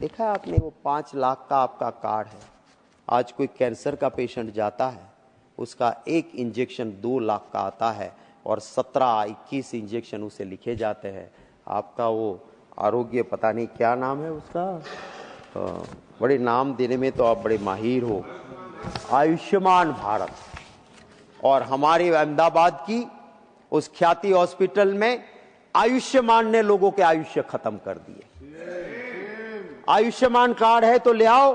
देखा है आपने, वो 5 लाख का आपका कार्ड है। आज कोई कैंसर का पेशेंट जाता है, उसका एक इंजेक्शन 2 लाख का आता है और 17-21 इंजेक्शन उसे लिखे जाते हैं। आपका वो आरोग्य, पता नहीं क्या नाम है उसका, बड़े नाम देने में तो आप बड़े माहिर हो, आयुष्मान भारत। और हमारे अहमदाबाद की उस ख्याति हॉस्पिटल में आयुष्मान ने लोगों के आयुष्य खत्म कर दिए। आयुष्मान कार्ड है तो ले आओ,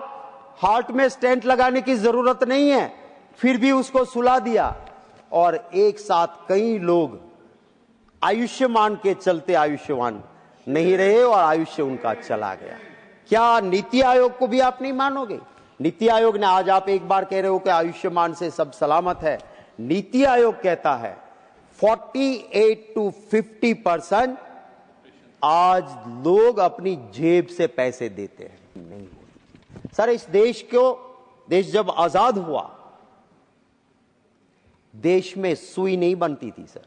हार्ट में स्टेंट लगाने की जरूरत नहीं है, फिर भी उसको सुला दिया। और एक साथ कई लोग आयुष्मान के चलते आयुष्मान नहीं रहे और आयुष्य उनका चला गया। क्या नीति आयोग को भी आप नहीं मानोगे? नीति आयोग ने, आज आप एक बार कह रहे हो कि आयुष्मान से सब सलामत है, नीति आयोग कहता है 48 to 50% आज लोग अपनी जेब से पैसे देते हैं। नहीं सर, इस देश जब आजाद हुआ, देश में सुई नहीं बनती थी सर।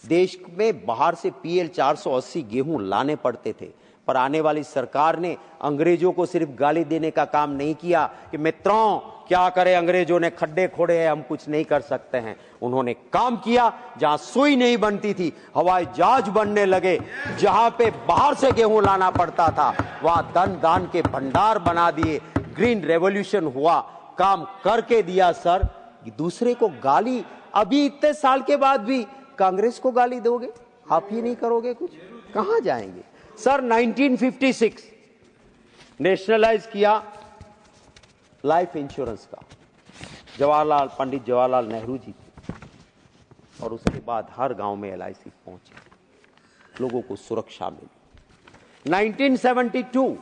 देश में बाहर से PL 480 गेहूं लाने पड़ते थे, पर आने वाली सरकार ने अंग्रेजों को सिर्फ गाली देने का काम नहीं किया कि मित्रों क्या करें, अंग्रेजों ने खड्डे खोड़े हैं, हम कुछ नहीं कर सकते हैं। उन्होंने काम किया, जहां सुई नहीं बनती थी हवाई जहाज बनने लगे, जहां पे बाहर से गेहूं लाना पड़ता था वहां धन दान के भंडार बना दिए। ग्रीन रेवोल्यूशन हुआ, काम करके दिया सर। दूसरे को गाली, अभी इतने साल के बाद भी कांग्रेस को गाली दोगे? आप ही नहीं करोगे कुछ, कहां जाएंगे सर? 1956 नेशनलाइज किया लाइफ इंश्योरेंस का, पंडित जवाहरलाल नेहरू जी थे, और उसके बाद हर गांव में LIC पहुंची, लोगों को सुरक्षा मिली। 1972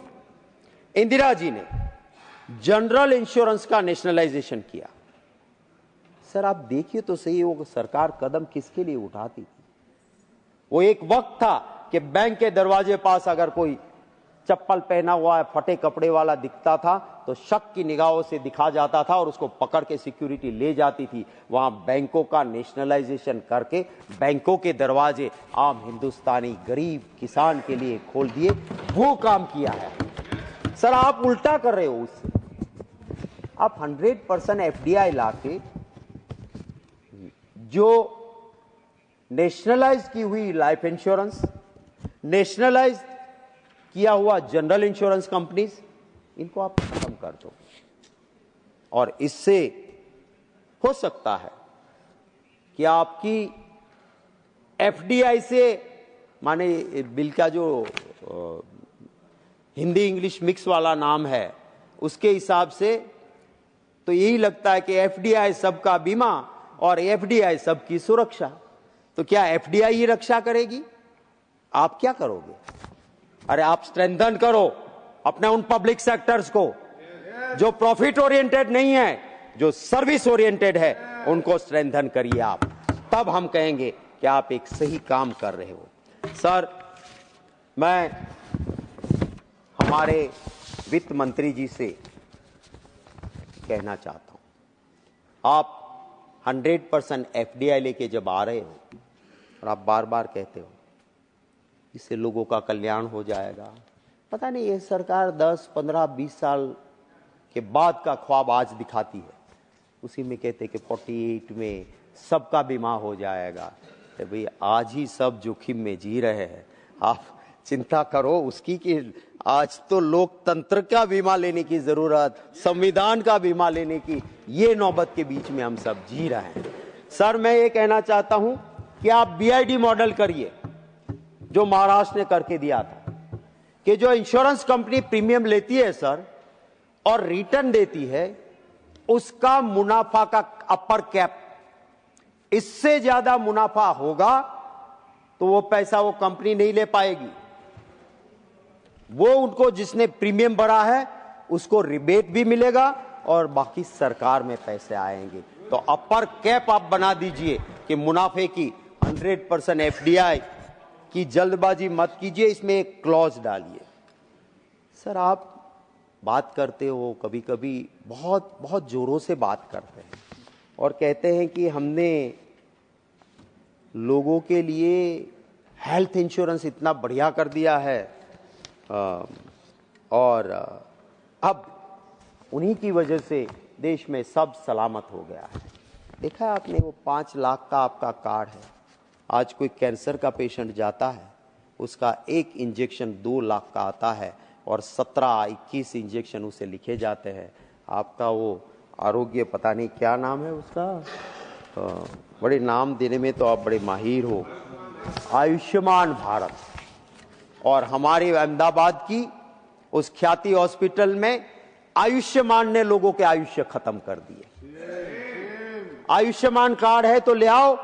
इंदिरा जी ने जनरल इंश्योरेंस का नेशनलाइजेशन किया। सर आप देखिए तो सही, वो सरकार कदम किसके लिए उठाती थी? वो एक वक्त था कि बैंक के दरवाजे पास अगर कोई चप्पल पहना हुआ है, फटे कपड़े वाला दिखता था तो शक की निगाहों से दिखा जाता था और उसको पकड़ के सिक्योरिटी ले जाती थी। वहां बैंकों का नेशनलाइजेशन करके बैंकों के दरवाजे आम हिंदुस्तानी गरीब किसान के लिए खोल दिए, वो काम किया है। सर आप उल्टा कर रहे हो उससे। आप 100% FDI लाके जो नेशनलाइज की हुई लाइफ इंश्योरेंस, नेशनलाइज किया हुआ जनरल इंश्योरेंस कंपनीज, इनको आप खत्म कर दो, और इससे हो सकता है कि आपकी FDI से, माने बिल का जो हिंदी इंग्लिश मिक्स वाला नाम है उसके हिसाब से तो यही लगता है कि FDI सबका बीमा और FDI सबकी सुरक्षा। तो क्या FDI ही रक्षा करेगी? आप क्या करोगे? अरे आप स्ट्रेंथन करो अपने उन पब्लिक सेक्टर्स को जो प्रॉफिट ओरिएंटेड नहीं है, जो सर्विस ओरिएंटेड है, उनको स्ट्रेंथन करिए आप, तब हम कहेंगे कि आप एक सही काम कर रहे हो। सर मैं हमारे वित्त मंत्री जी से कहना चाहता हूं, आप 100% FDI लेके जब आ रहे हो और आप बार बार कहते हो इससे लोगों का कल्याण हो जाएगा, पता नहीं ये सरकार 10, 15, 20 साल के बाद का ख्वाब आज दिखाती है। उसी में कहते कि 48 में सबका बीमा हो जाएगा। तो भाई आज ही सब जोखिम में जी रहे हैं, आप चिंता करो उसकी कि आज तो लोकतंत्र का बीमा लेने की जरूरत, संविधान का बीमा लेने की, ये नौबत के बीच में हम सब जी रहे हैं। सर मैं ये कहना चाहता हूं कि आप BID मॉडल करिए जो महाराष्ट्र ने करके दिया था, कि जो इंश्योरेंस कंपनी प्रीमियम लेती है सर और रिटर्न देती है, उसका मुनाफा का अपर कैप, इससे ज्यादा मुनाफा होगा तो वो पैसा वो कंपनी नहीं ले पाएगी। वो उनको जिसने प्रीमियम भरा है उसको रिबेट भी मिलेगा और बाकी सरकार में पैसे आएंगे। तो अपर कैप आप बना दीजिए कि मुनाफे की 100% FDI की जल्दबाजी मत कीजिए, इसमें एक क्लॉज डालिए। सर आप बात करते हो, कभी कभी बहुत बहुत जोरों से बात करते हैं और कहते हैं कि हमने लोगों के लिए हेल्थ इंश्योरेंस इतना बढ़िया कर दिया है, और अब उन्हीं की वजह से देश में सब सलामत हो गया है। देखा आपने, वो 5 लाख का आपका कार्ड है, आज कोई कैंसर का पेशेंट जाता है, उसका एक इंजेक्शन 2 लाख का आता है और 17-21 इंजेक्शन उसे लिखे जाते हैं। आपका वो आरोग्य, पता नहीं क्या नाम है उसका, बड़े नाम देने में तो आप बड़े माहिर हो, आयुष्मान भारत। और हमारे अहमदाबाद की उस ख्याति हॉस्पिटल में आयुष्मान ने लोगों के आयुष्य खत्म कर दिए। आयुष्मान कार्ड है तो ले आओ,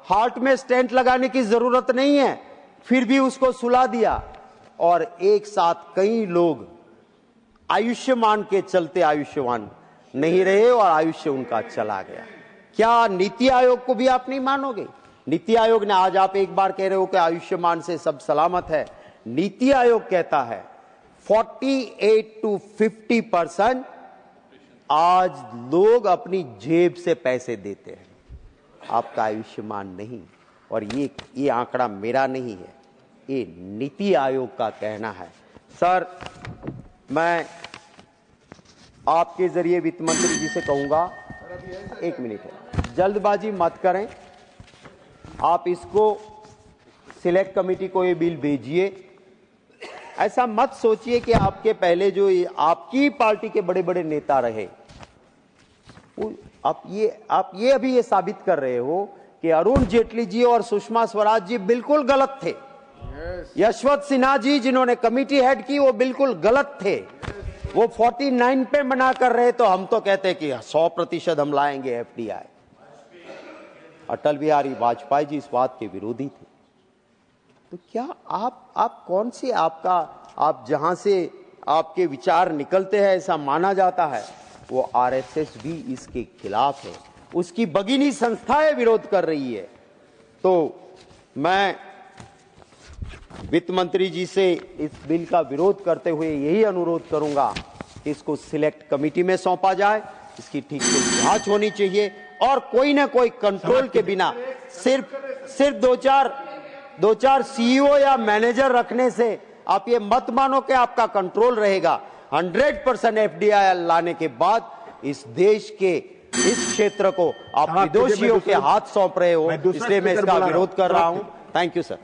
हार्ट में स्टेंट लगाने की जरूरत नहीं है, फिर भी उसको सुला दिया और एक साथ कई लोग आयुष्मान के चलते आयुष्मान नहीं रहे और आयुष्य उनका चला गया। क्या नीति आयोग को भी आप नहीं मानोगे? नीति आयोग ने, आज आप एक बार कह रहे हो कि आयुष्मान से सब सलामत है, नीति आयोग कहता है 48 to 50% आज लोग अपनी जेब से पैसे देते हैं, आपका आयुष्मान नहीं। और ये आंकड़ा मेरा नहीं है, ये नीति आयोग का कहना है। सर, मैं आपके जरिए वित्त मंत्री जी से कहूंगा, 1 मिनट है, जल्दबाजी मत करें, आप इसको सिलेक्ट कमेटी को ये बिल भेजिए। ऐसा मत सोचिए कि आपके पहले जो आपकी पार्टी के बड़े बड़े नेता रहे, आप ये अभी ये साबित कर रहे हो कि अरुण जेटली जी और सुषमा स्वराज जी बिल्कुल गलत थे। यशवंत सिन्हा जी जिन्होंने कमेटी हेड की, वो बिल्कुल गलत थे। वो 49 पे मना कर रहे, तो हम तो कहते कि 100% हम लाएंगे एफडीआई। अटल बिहारी वाजपेयी जी इस बात के विरोधी थे। तो क्या आप कौन सी, आप जहां से आपके विचार निकलते हैं ऐसा माना जाता है, वो आरएसएस भी इसके खिलाफ है, उसकी भगिनी संस्थाएं विरोध कर रही है। तो मैं वित्त मंत्री जी से इस बिल का विरोध करते हुए यही अनुरोध करूंगा कि इसको सिलेक्ट कमेटी में सौंपा जाए, इसकी ठीक से जांच होनी चाहिए और कोई ना कोई कंट्रोल के बिना सिर्फ दो चार सीईओ या मैनेजर रखने से आप ये मत मानो कि आपका कंट्रोल रहेगा। 100% एफडीआई लाने के बाद इस देश के इस क्षेत्र को आप विदेशियों के हाथ सौंप रहे हो, इसलिए मैं इसका विरोध कर रहा हूं। Thank you sir.